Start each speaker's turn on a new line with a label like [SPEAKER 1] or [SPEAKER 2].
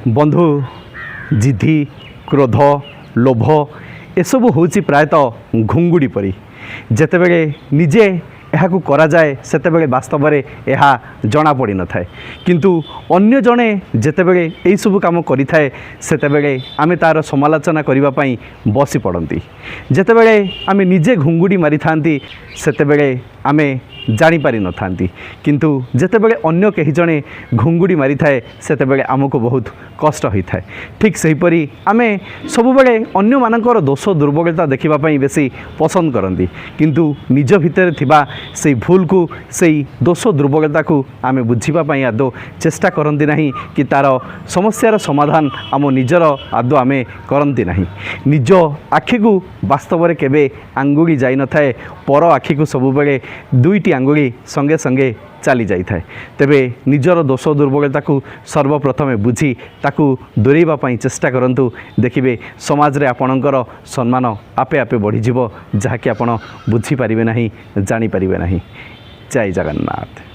[SPEAKER 1] बंधु जिद्दी क्रोध लोभ एसबू हूँ प्रायतः घुंगुड़ी परी जेतेबेले निजे यह करा जाए सेतेबेले वास्तव में यह जना पड़ न थाए किंतु अन्य जड़े जेतेबेले यही सब काम करिथाए सेतेबेले आमे तार समालोचना करने बसी पड़ती जेतेबेले आमे निजे घुंगुड़ी मारी थांती सेतेबेले आमे जानी पारि न थांती किंतु जेतेबेले अन्य कहीं जड़े घुंगुड़ी मारी थाए सेतेबेले आमको बहुत कष्ट होता है। ठीक सेहीपरि आमे सबुबले अन्य मानकर दोष दुर्बलता देखापी बेसी पसंद करती किंतु निज भितर थिबा से भूल को से दोष दुर्बलता को आमे बुझीपाई आदौ चेष्टा करती नहीं कि तार समस्यार समाधान आम निजर आदौ आमे करती नहीं। निज आखि को वास्तव में केबे आंगुली जाई न थाए पर आखि को सबुबले दुईटी आंगुली संगे संगे चली जाई थाए। तेबे निजर दोष दुर्बलता को सर्वप्रथमे बुझी ताकू दूरेबा पई चेष्टा करंतु देखिबे समाज रे आपणकर सम्मान आपे आपे बढ़ी जिवो जहा कि आपण बुझी परिबे नाही जानि परिबे नाही। जय जगन्नाथ।